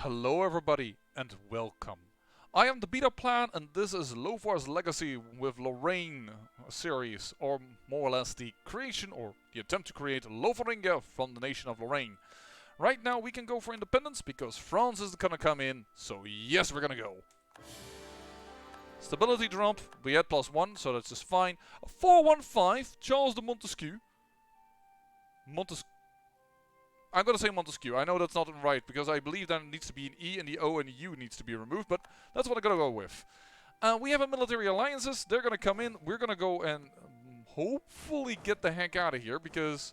Hello everybody and welcome. I am the Beta Plan and this is Lothar's Legacy with Lorraine series, or more or less the creation or the attempt to create Lotharingia from the nation of Lorraine. Right now we can go for independence because France is gonna come in, so yes, we're gonna go. Stability drop, we had +1, so that's just fine. 415, Charles de Montesquieu. I'm gonna say Montesquieu. I know that's not right because I believe there needs to be an E and the O and the U needs to be removed, but that's what I'm gonna go with. We have a military alliances. They're gonna come in. We're gonna go and hopefully get the heck out of here because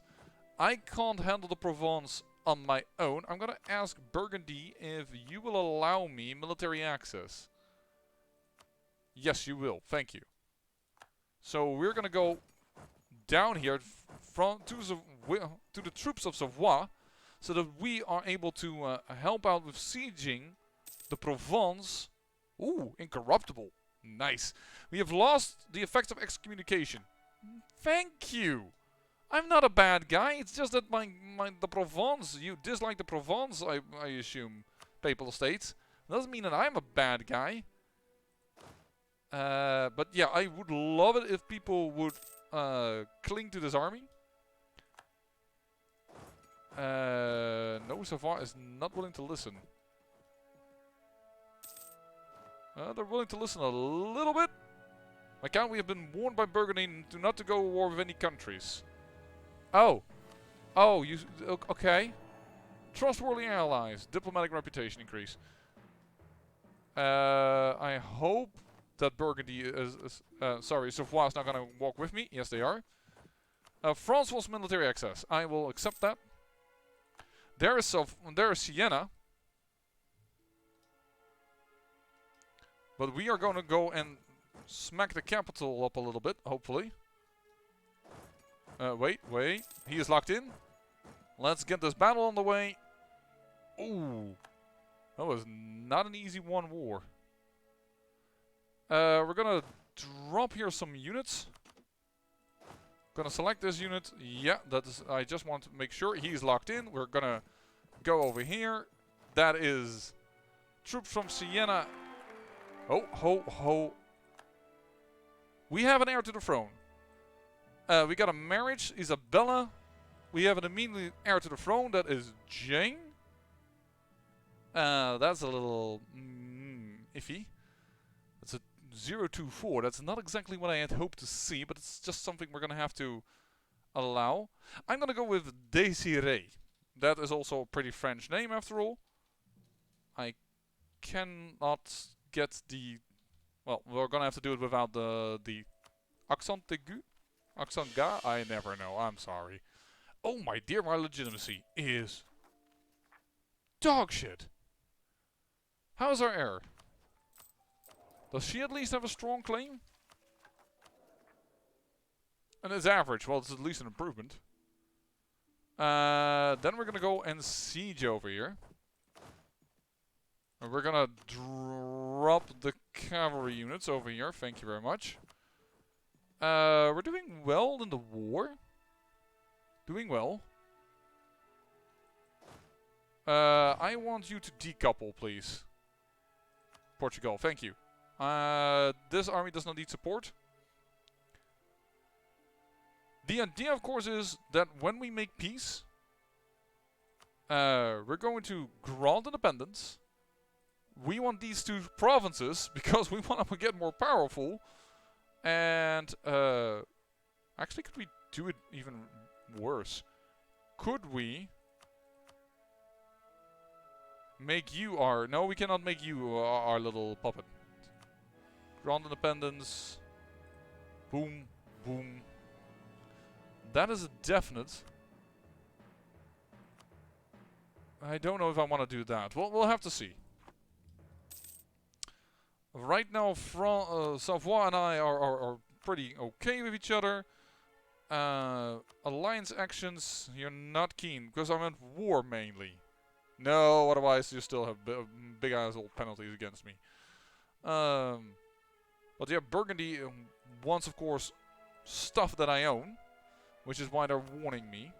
I can't handle the Provence on my own. I'm gonna ask Burgundy if you will allow me military access. Yes, you will. Thank you. So we're gonna go down here to the troops of Savoy, so that we are able to help out with sieging the Provence. Ooh, incorruptible. Nice. We have lost the effects of excommunication. Thank you. I'm not a bad guy. It's just that the Provence, you dislike the Provence, I assume, Papal States. Doesn't mean that I'm a bad guy. But yeah, I would love it if people would cling to this army. No, Savoy is not willing to listen. They're willing to listen a little bit. My count, we have been warned by Burgundy not to go to war with any countries. Oh. Oh, you... Okay. Trustworthy allies. Diplomatic reputation increase. I hope that Burgundy is... sorry, Savoy is not going to walk with me. Yes, they are. France wants military access. I will accept that. There is Siena. But we are going to go and smack the capital up a little bit, hopefully. Wait. He is locked in. Let's get this battle on the way. Ooh. That was not an easy one war. We're going to drop here some units. Gonna select this unit. Yeah, that is. I just want to make sure he's locked in. We're gonna go over here. That is troops from Siena. Ho. We have an heir to the throne. We got a marriage, Isabella. We have an immediate heir to the throne. That is Jane. That's a little iffy. That's a 024. That's not exactly what I had hoped to see, but it's just something we're going to have to allow. I'm going to go with Désiré. That is also a pretty French name after all. I cannot get the... Well, we're going to have to do it without the accent aigu. Accent ga? I never know. I'm sorry. Oh my dear, my legitimacy is dog shit. How's our heir? Does she at least have a strong claim? And it's average. Well, it's at least an improvement. Then we're going to go and siege over here. And we're going to drop the cavalry units over here. Thank you very much. We're doing well in the war. Doing well. I want you to decouple, please. Portugal, thank you. This army does not need support. The idea, of course, is that when we make peace, we're going to grant independence. We want these two provinces because we want them to get more powerful. And actually, could we do it even worse? Could we make you our... No, we cannot make you our little puppet. Grant independence. Boom. Boom. That is a definite. I don't know if I want to do that. Well, we'll have to see. Right now, Savoy and I are pretty okay with each other. Alliance actions, you're not keen. Because I'm at war mainly. No, otherwise you still have big ass old penalties against me. But yeah, Burgundy wants, of course, stuff that I own, which is why they're warning me.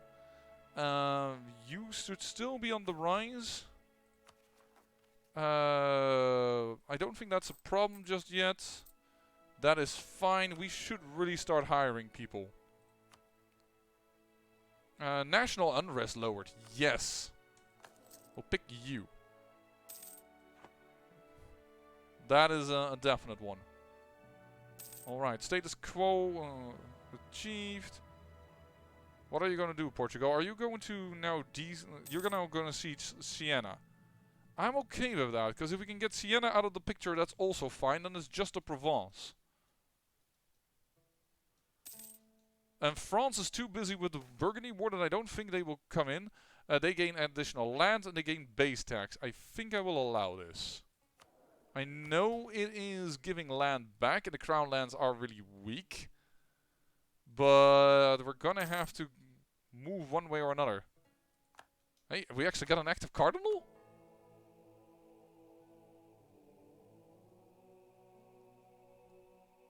You should still be on the rise. I don't think that's a problem just yet. That is fine. We should really start hiring people. National unrest lowered. Yes. We'll pick you. That is a definite one. Alright, status quo achieved. What are you going to do, Portugal? Are you going to now you're now going to siege Siena. I'm okay with that, because if we can get Siena out of the picture, that's also fine. Then it's just a Provence. And France is too busy with the Burgundy war that I don't think they will come in. They gain additional land and they gain base tax. I think I will allow this. I know it is giving land back and the crown lands are really weak. But we're gonna have to move one way or another. Hey, we actually got an active cardinal?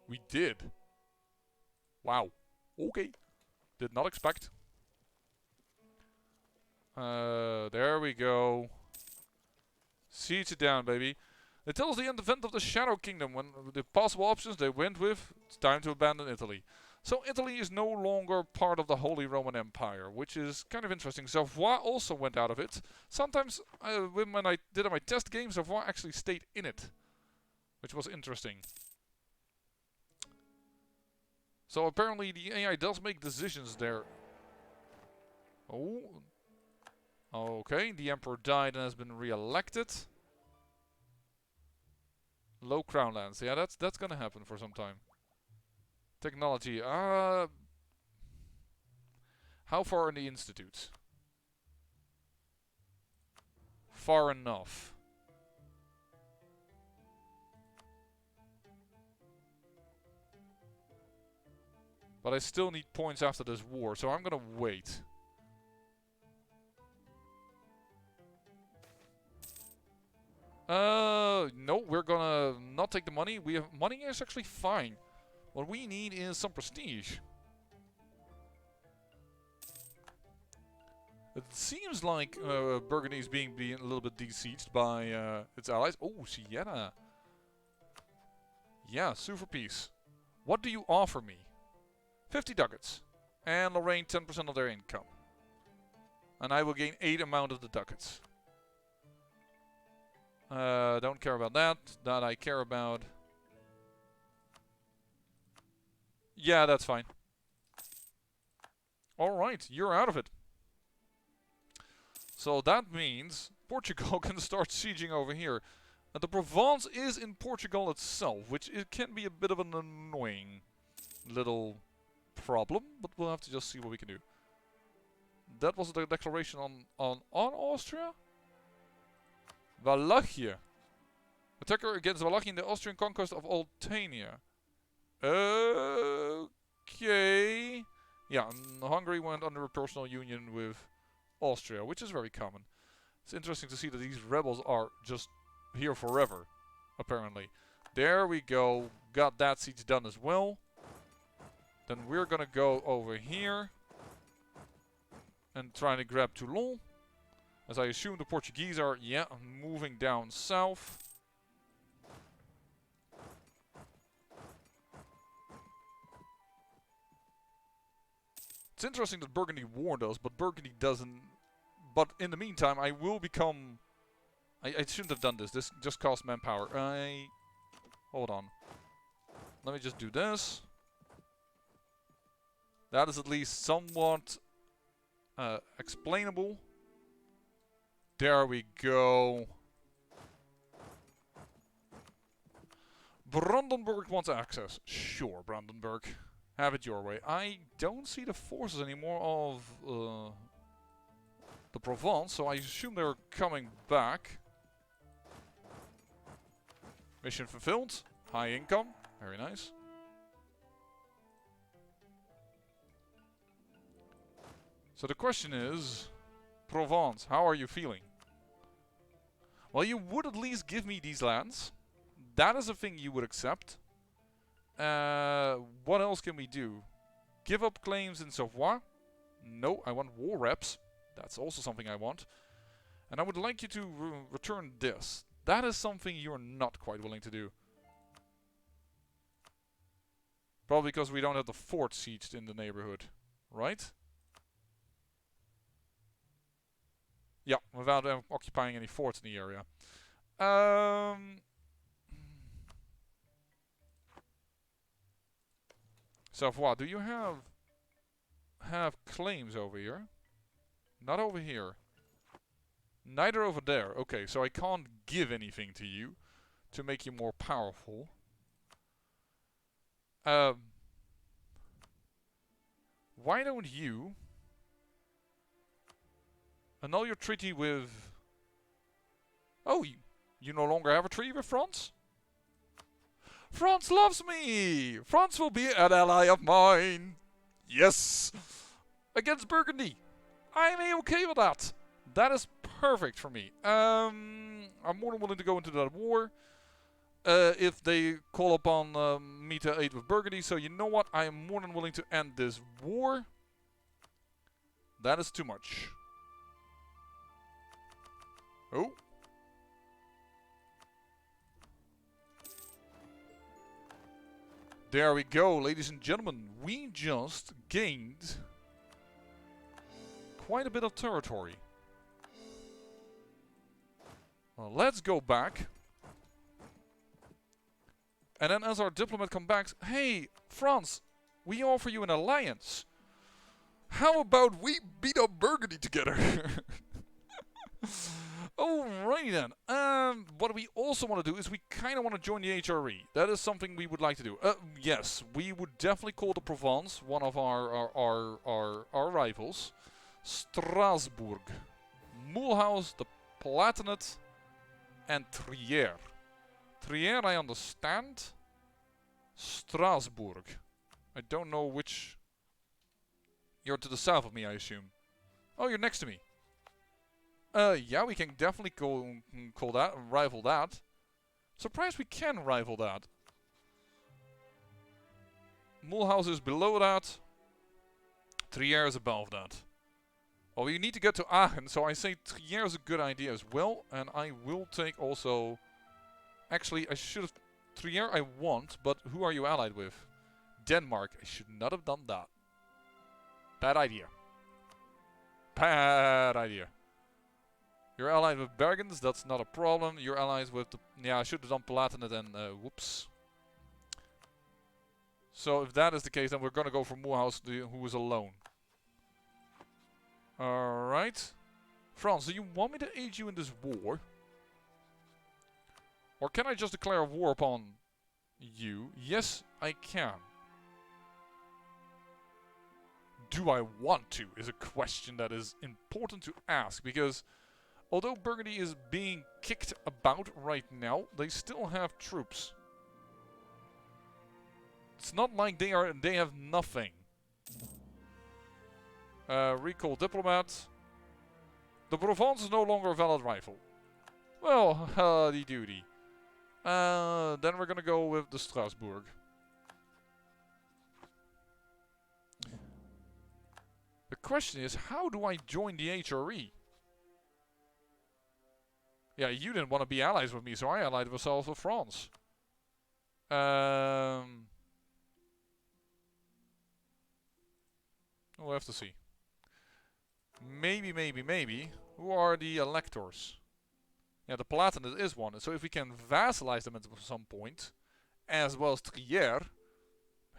We did. Wow. Okay. Did not expect. There we go. Siege it down, baby. They tell us the event of the Shadow Kingdom. When the possible options they went with, it's time to abandon Italy. So Italy is no longer part of the Holy Roman Empire, which is kind of interesting. Savoy also went out of it. Sometimes when I did my test game, Savoy actually stayed in it, which was interesting. So apparently the AI does make decisions there. Oh. Okay, the Emperor died and has been re-elected. Low crown lands. Yeah, that's gonna happen for some time. Technology. How far in the institute? Far enough. But I still need points after this war, so I'm gonna wait. No, we're gonna not take the money. Money is actually fine. What we need is some prestige. It seems like Burgundy is being a little bit besieged by its allies. Oh, Siena. Yeah, sue for peace. What do you offer me? 50 ducats. And Lorraine 10% of their income. And I will gain 8 amount of the ducats. Don't care about that. That I care about. Yeah, that's fine. Alright, you're out of it. So that means Portugal can start sieging over here. And the Provence is in Portugal itself, which it can be a bit of an annoying little problem, but we'll have to just see what we can do. That was the declaration on Austria? Wallachia. Attacker against Wallachia in the Austrian conquest of Oltenia. Okay. Yeah, Hungary went under a personal union with Austria, which is very common. It's interesting to see that these rebels are just here forever, apparently. There we go. Got that siege done as well. Then we're gonna go over here and trying to grab Toulon. As I assume the Portuguese are, yeah, moving down south. It's interesting that Burgundy warned us, but Burgundy doesn't. But in the meantime, I will become... I shouldn't have done this. This just costs manpower. Hold on. Let me just do this. That is at least somewhat explainable. There we go. Brandenburg wants access. Sure, Brandenburg. Have it your way. I don't see the forces anymore of the Provence, so I assume they're coming back. Mission fulfilled. High income. Very nice. So the question is, Provence, how are you feeling? Well, you would at least give me these lands. That is a thing you would accept. What else can we do? Give up claims in Savoy? No, I want war reps. That's also something I want. And I would like you to return this. that is something you're not quite willing to do. Probably because we don't have the fort sieged in the neighborhood, right? Yeah, without occupying any forts in the area. Savoie, do you have claims over here? Not over here. Neither over there. Okay, so I can't give anything to you to make you more powerful. Why don't you annul your treaty with... Oh, you no longer have a treaty with France? France loves me! France will be an ally of mine! Yes! Against Burgundy! I'm okay with that! That is perfect for me. I'm more than willing to go into that war. If they call upon me to aid with Burgundy. So you know what? I am more than willing to end this war. That is too much. Oh. There we go, ladies and gentlemen. We just gained quite a bit of territory. Well, let's go back. And then as our diplomat comes back, hey, France, we offer you an alliance. How about we beat up Burgundy together? Alright then. What we also want to do is we kind of want to join the HRE. That is something we would like to do. Yes, we would definitely call the Provence one of our rivals. Strasbourg, Mulhouse, the Palatinate, and Trier. Trier, I understand. Strasbourg. I don't know which. You're to the south of me, I assume. Oh, you're next to me. Yeah, we can definitely call that, rival that. Surprised we can rival that. Mulhouse is below that. Trier is above that. Well, we need to get to Aachen, so I say Trier is a good idea as well. And I will take also... Actually, I should have... Trier I want, but who are you allied with? Denmark. I should not have done that. Bad idea. Bad idea. You're allied with Bergens, that's not a problem. You're allied with the... Yeah, I should have done Palatinate and... whoops. So if that is the case, then we're gonna go for Mulhouse, who is alone. Alright. France, do you want me to aid you in this war? Or can I just declare war upon you? Yes, I can. Do I want to? Is a question that is important to ask, because although Burgundy is being kicked about right now, they still have troops. It's not like they have nothing. Recall diplomat. The Provence is no longer a valid rival. Well, howdy doody. Then we're gonna go with the Strasbourg. The question is, how do I join the HRE? Yeah, you didn't want to be allies with me, so I allied myself with France. We'll have to see. Maybe. Who are the electors? Yeah, the Palatinate is one. So if we can vassalize them at some point, as well as Trier,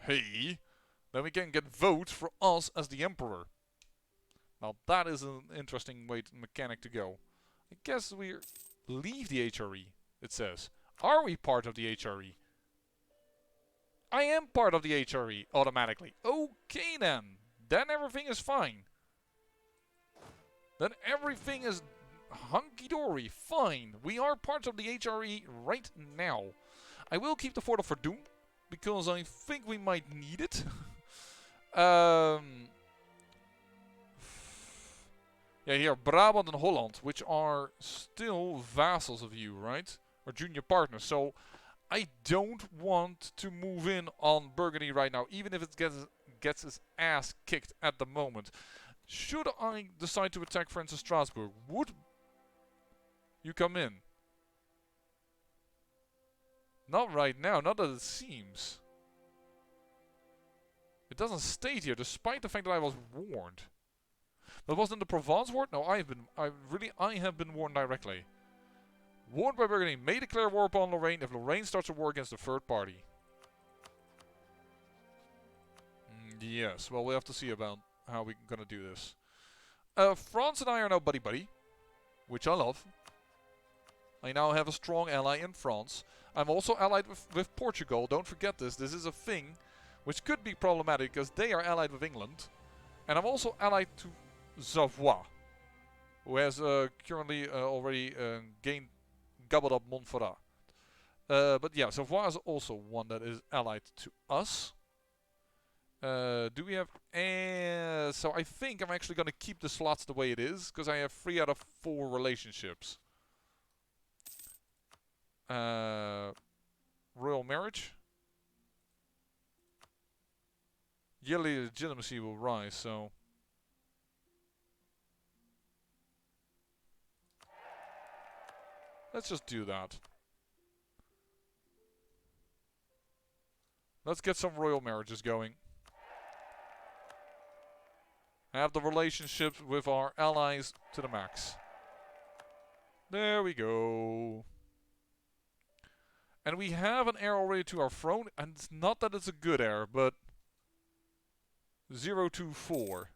hey, then we can get votes for us as the emperor. Now that is an interesting mechanic to go. I guess we leave the HRE, it says. Are we part of the HRE? I am part of the HRE automatically. Okay then. Then everything is fine. Then everything is hunky-dory. Fine. We are part of the HRE right now. I will keep the Fort of Verdun, because I think we might need it. Yeah, here, Brabant and Holland, which are still vassals of you, right? Or junior partners. So, I don't want to move in on Burgundy right now, even if it gets its ass kicked at the moment. Should I decide to attack, for instance, Strasbourg, would you come in? Not right now, not as it seems. It doesn't state here, despite the fact that I was warned. That wasn't the Provence ward? No, I have been warned directly. Warned by Burgundy, may declare war upon Lorraine if Lorraine starts a war against the third party. Yes, well, we have to see about how we're gonna do this. France and I are now buddy-buddy, which I love. I now have a strong ally in France. I'm also allied with Portugal. Don't forget this. This is a thing which could be problematic because they are allied with England. And I'm also allied to Savoie, who has currently already gobbled up Montferrat. But yeah, Savoie is also one that is allied to us. Do we have... so I think I'm actually going to keep the slots the way it is, because I have 3 out of 4 relationships. Royal marriage. Yearly legitimacy will rise, so... let's just do that. Let's get some royal marriages going. Have the relationships with our allies to the max. There we go. And we have an heir already to our throne, and it's not that it's a good heir, but 024.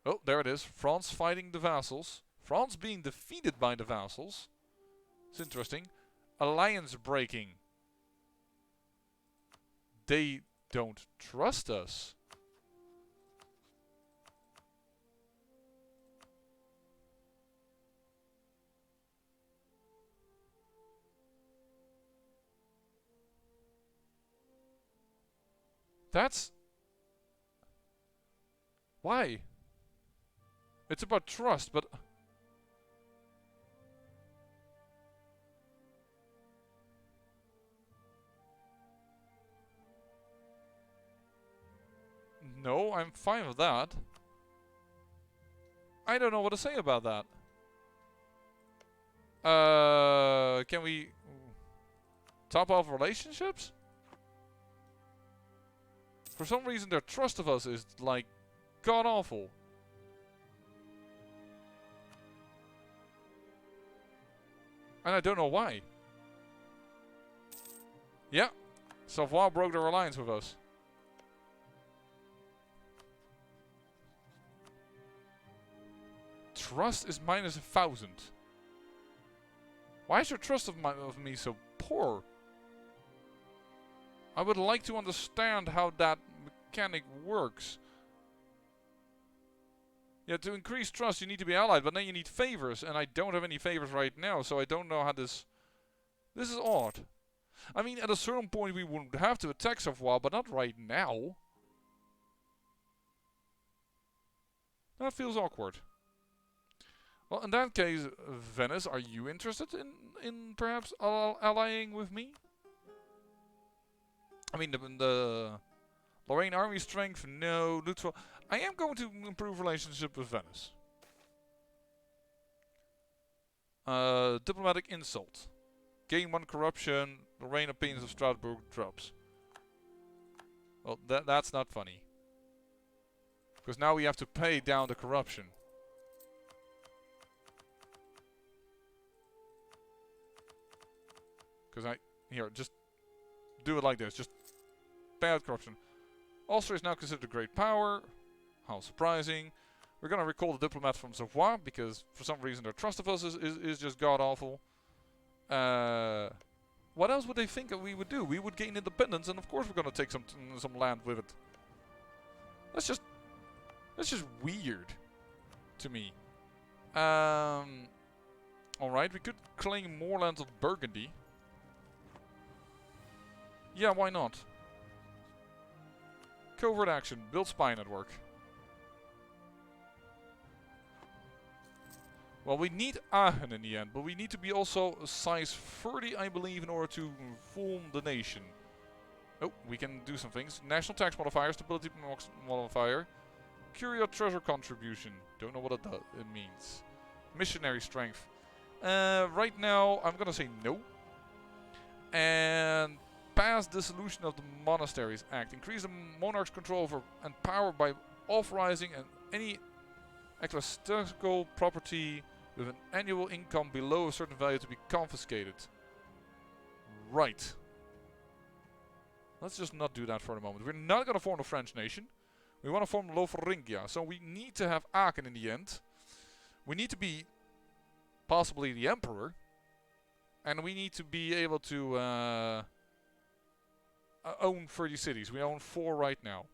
Oh, there it is. France fighting the vassals. France being defeated by the vassals. It's interesting. Alliance breaking. They don't trust us. That's... why? It's about trust, but... no, I'm fine with that. I don't know what to say about that. Can we... top off relationships? For some reason their trust of us is like god awful. And I don't know why. Yeah. Savoie broke their alliance with us. Trust is minus 1,000. Why is your trust of me so poor? I would like to understand how that mechanic works. Yeah, to increase trust you need to be allied, but then you need favors, and I don't have any favors right now, so I don't know how this... this is odd. I mean, at a certain point we would have to attack Savoie, but not right now. That feels awkward. Well, in that case, Venice, are you interested in perhaps allying with me? I mean, the Lorraine army strength, no. Neutral. I am going to improve relationship with Venice. Diplomatic insult. Gain 1 corruption. Lorraine opinions of Strasbourg drops. Well, that's not funny. Because now we have to pay down the corruption. Because here, just do it like this. Just bad corruption. Austria is now considered a great power. How surprising. We're going to recall the diplomat from Savoie, because for some reason their trust of us is just god-awful. What else would they think that we would do? We would gain independence, and of course we're going to take some land with it. That's just weird to me. Alright, we could claim more lands of Burgundy. Yeah, why not? Covert action. Build spy network. Well, we need Aachen in the end, but we need to be also size 30, I believe, in order to form the nation. Oh, we can do some things. National tax modifier, stability modifier, curio treasure contribution. Don't know what it means. Missionary strength. Right now, I'm gonna say no. And pass Dissolution of the Monasteries Act. Increase the monarch's control over and power by authorizing any ecclesiastical property with an annual income below a certain value to be confiscated. Right. Let's just not do that for the moment. We're not going to form a French nation. We want to form Lotharingia. So we need to have Aachen in the end. We need to be possibly the emperor. And we need to be able to own 30 cities. We own 4 right now.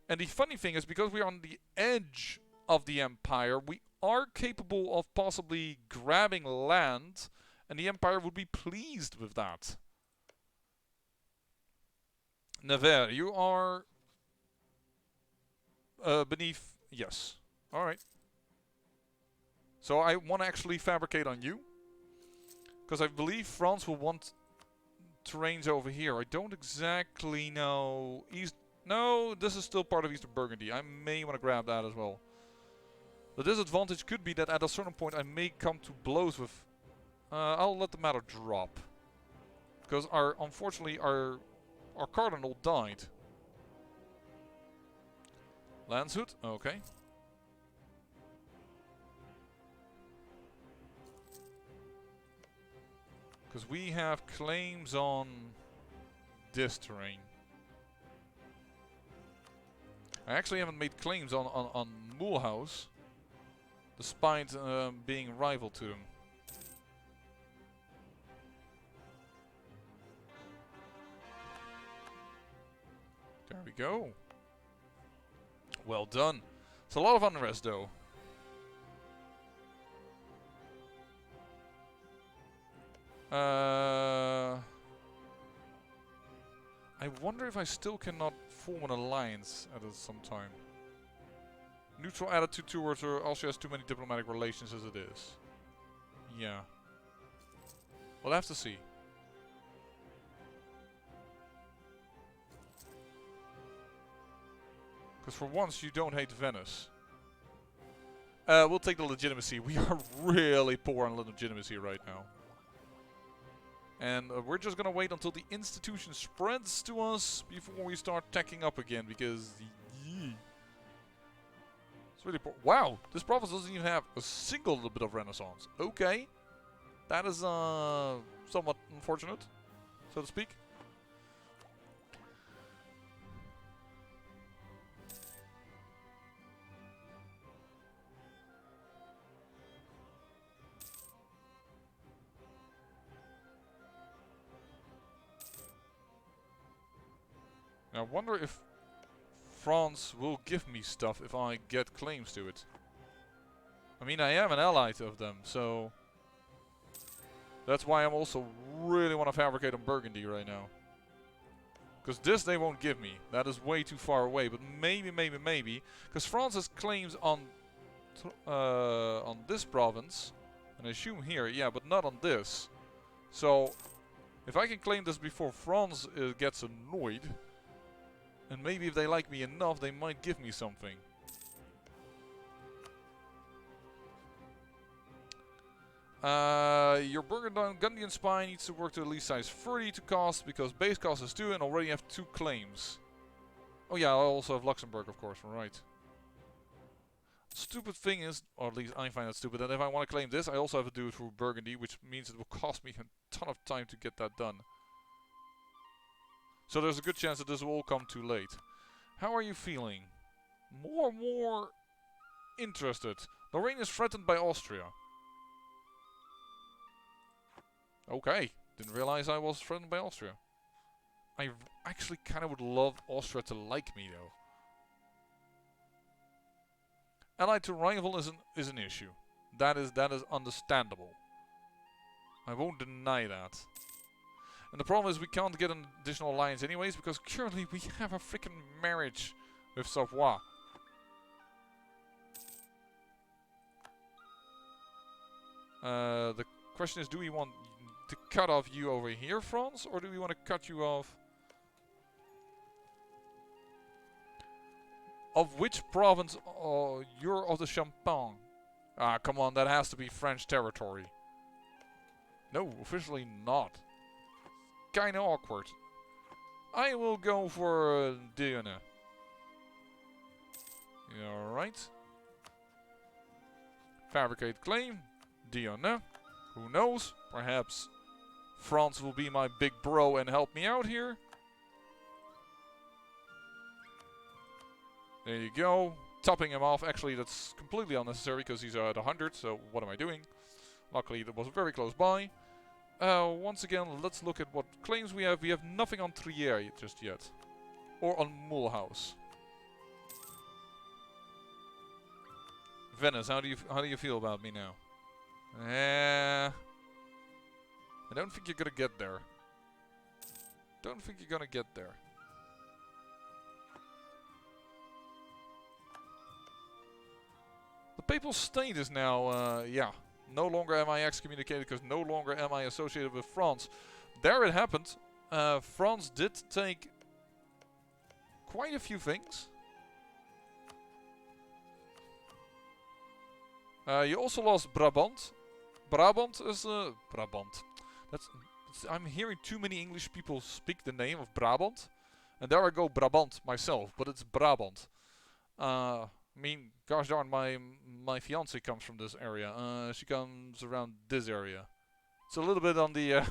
And the funny thing is, because we're on the edge of the empire, we are capable of possibly grabbing land. And the empire would be pleased with that. Nevers, you are beneath... Yes. Alright. So I want to actually fabricate on you. Because I believe France will want terrains over here. I don't exactly know... No, this is still part of Eastern Burgundy. I may want to grab that as well. The disadvantage could be that at a certain point I may come to blows with... I'll let the matter drop. Because unfortunately our cardinal died. Landshut, okay. Because we have claims on this terrain. I actually haven't made claims on Mulhouse, despite being rival to them. There we go. Well done. It's a lot of unrest though. I wonder if I still cannot form an alliance at some time. Neutral attitude towards her also has too many diplomatic relations as it is. Yeah. We'll have to see. Because for once you don't hate Venice. We'll take the legitimacy. We are really poor on legitimacy right now. And we're just gonna wait until the institution spreads to us before we start tacking up again, because it's really poor. Wow, this province doesn't even have a single little bit of renaissance. Okay, that is somewhat unfortunate, so to speak. I wonder if France will give me stuff if I get claims to it. I mean, I am an ally of them, so that's why I'm also really want to fabricate on Burgundy right now. Because this they won't give me. That is way too far away. But maybe, because France has claims on this province, and I assume here, yeah, but not on this. So if I can claim this before France gets annoyed. And maybe if they like me enough, they might give me something. Your Burgundian spy needs to work to at least size 30 to cost, because base cost is 2 and already have 2 claims. Oh yeah, I also have Luxembourg, of course, right. Stupid thing is, or at least I find it stupid, that if I want to claim this, I also have to do it through Burgundy, which means it will cost me a ton of time to get that done. So there's a good chance that this will all come too late. How are you feeling? More and more interested. Lorraine is threatened by Austria. Okay. Didn't realize I was threatened by Austria. I actually kind of would love Austria to like me though. Allied to rival is an issue. That is understandable. I won't deny that. And the problem is we can't get an additional alliance anyways, because currently we have a freaking marriage with Savoie. The question is, do we want to cut off you over here, France, or do we want to cut you off? Of which province? You're of the Champagne. Ah, come on, that has to be French territory. No, officially not. kind of awkward. I will go for Diana. Alright. Fabricate claim. Diana. Who knows? Perhaps France will be my big bro and help me out here. There you go. Topping him off. Actually, that's completely unnecessary because he's at 100. So what am I doing? Luckily, that was very close by. Once again, let's look at what claims we have. We have nothing on Trier just yet. Or on Mulhouse. Venice, how do you feel about me now? I don't think you're gonna get there. Don't think you're gonna get there. The Papal State is now, yeah. No longer am I excommunicated because no longer am I associated with France. There it happened. France did take quite a few things. You also lost Brabant. Brabant is Brabant. I'm hearing too many English people speak the name of Brabant, and there I go Brabant myself, but it's Brabant. I mean, gosh darn, my fiance comes from this area. She comes around this area. It's a little bit on the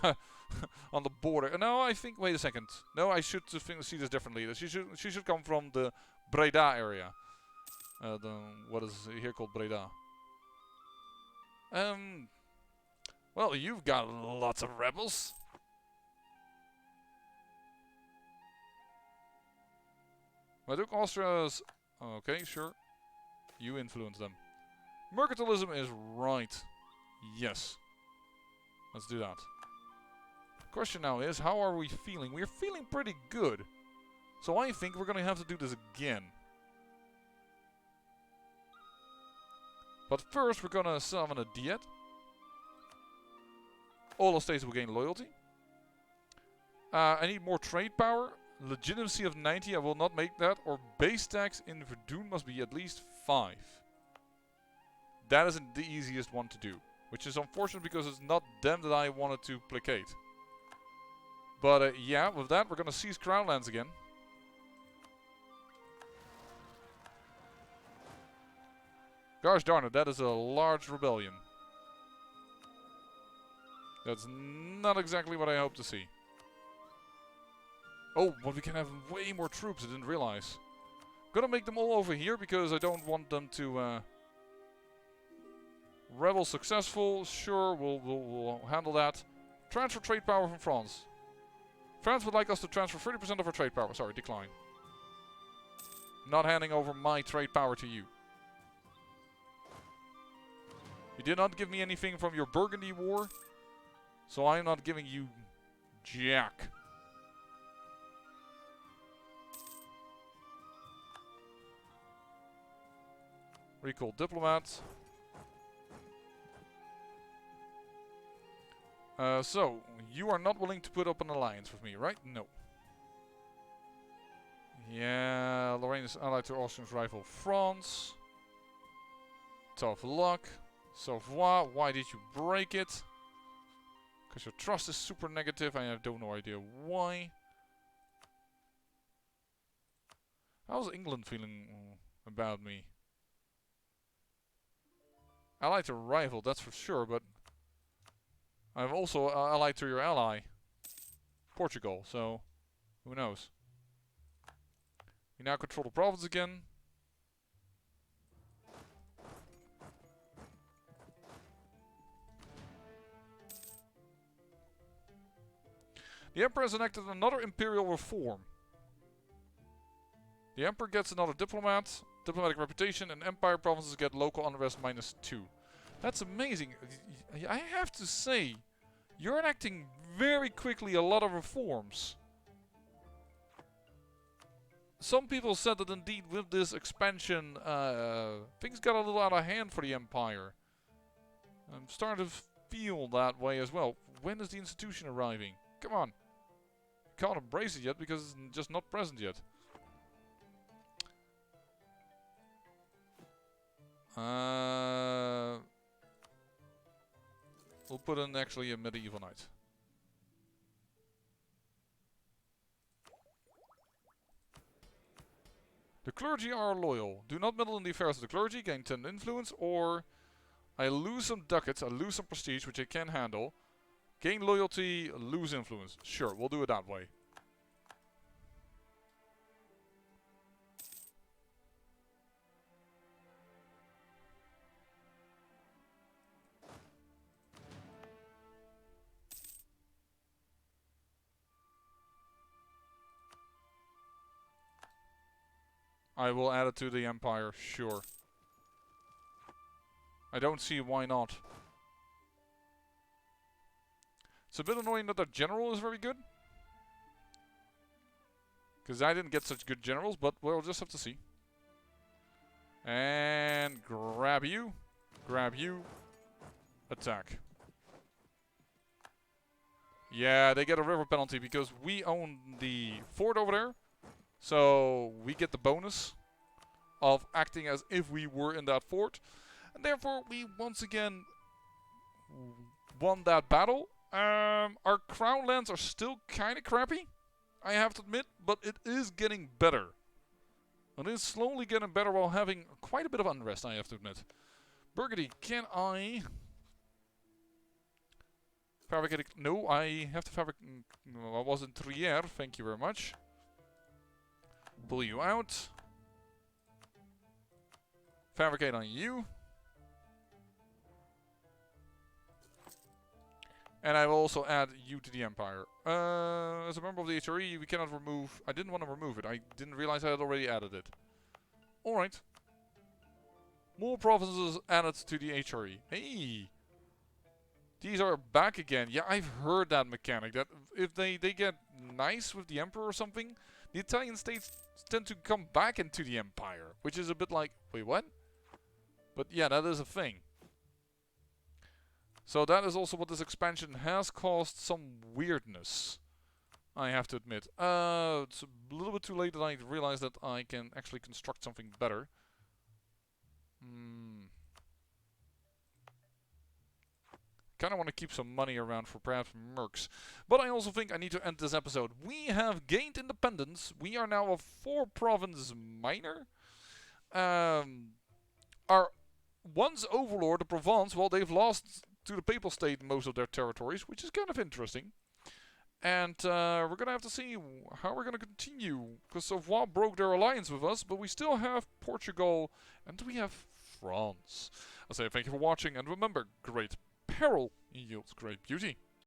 on the border. No, I think. Wait a second. No, I should see this differently. She should come from the Breda area. What is here called Breda? Well, you've got lots of rebels. My Duke Austria's... Okay, sure. You influence them. Mercantilism is right. Yes. Let's do that. Question now is, how are we feeling? We're feeling pretty good. So I think we're going to have to do this again. But first we're going to summon a Diet. All the states will gain loyalty. I need more trade power. Legitimacy of 90, I will not make that. Or base tax in Verdun must be at least 5. That isn't the easiest one to do. Which is unfortunate because it's not them that I wanted to placate. But yeah, with that we're going to seize Crown lands again. Gosh darn it, that is a large rebellion. That's not exactly what I hoped to see. Oh, but we can have way more troops, I didn't realize. Gonna make them all over here because I don't want them to... Rebel successful, sure, we'll handle that. Transfer trade power from France. France would like us to transfer 30% of our trade power. Sorry, decline. Not handing over my trade power to you. You did not give me anything from your Burgundy war. So I'm not giving you jack. Recall diplomat. So, you are not willing to put up an alliance with me, right? No. Yeah, Lorraine is allied to Austrian's rival France. Tough luck. Savoir, why did you break it? Because your trust is super negative and I don't know idea why. How's England feeling about me? Allied to rival, that's for sure, but I'm also allied to your ally, Portugal, so who knows. We now control the province again. The Emperor has enacted another imperial reform. The Emperor gets another diplomatic reputation, and Empire provinces get local unrest -2. That's amazing. I have to say, you're enacting very quickly a lot of reforms. Some people said that indeed with this expansion, things got a little out of hand for the Empire. I'm starting to feel that way as well. When is the institution arriving? Come on. Can't embrace it yet because it's just not present yet. We'll put in actually a medieval knight. The clergy are loyal. Do not meddle in the affairs of the clergy. Gain 10 influence. Or I lose some ducats. I lose some prestige, which I can handle. Gain loyalty. Lose influence. Sure, we'll do it that way. I will add it to the empire, sure. I don't see why not. It's a bit annoying that their general is very good. Because I didn't get such good generals, but we'll just have to see. And grab you. Grab you. Attack. Yeah, they get a river penalty because we own the fort over there. So we get the bonus of acting as if we were in that fort. And therefore we once again won that battle. Our crown lands are still kind of crappy, I have to admit, but it is getting better. It is slowly getting better while having quite a bit of unrest, I have to admit. Burgundy, can I fabricate a... No, I have to fabricate... No, I was in Trier, thank you very much. Pull you out. Fabricate on you. And I will also add you to the empire. As a member of the HRE, we cannot remove... I didn't want to remove it. I didn't realize I had already added it. Alright. More provinces added to the HRE. Hey! These are back again. Yeah, I've heard that mechanic. That if they get nice with the emperor or something, the Italian states tend to come back into the empire. Which is a bit like, wait, what? But yeah, that is a thing. So that is also what this expansion has caused some weirdness, I have to admit. It's a little bit too late that I realized that I can actually construct something better. Kind of want to keep some money around for perhaps mercs. But I also think I need to end this episode. We have gained independence. We are now a 4-province minor. Our once overlord, the Provence, well, they've lost to the Papal State most of their territories, which is kind of interesting. And we're going to have to see how we're going to continue. Because Savoie broke their alliance with us, but we still have Portugal and we have France. I say thank you for watching, and remember, great peril yields great beauty.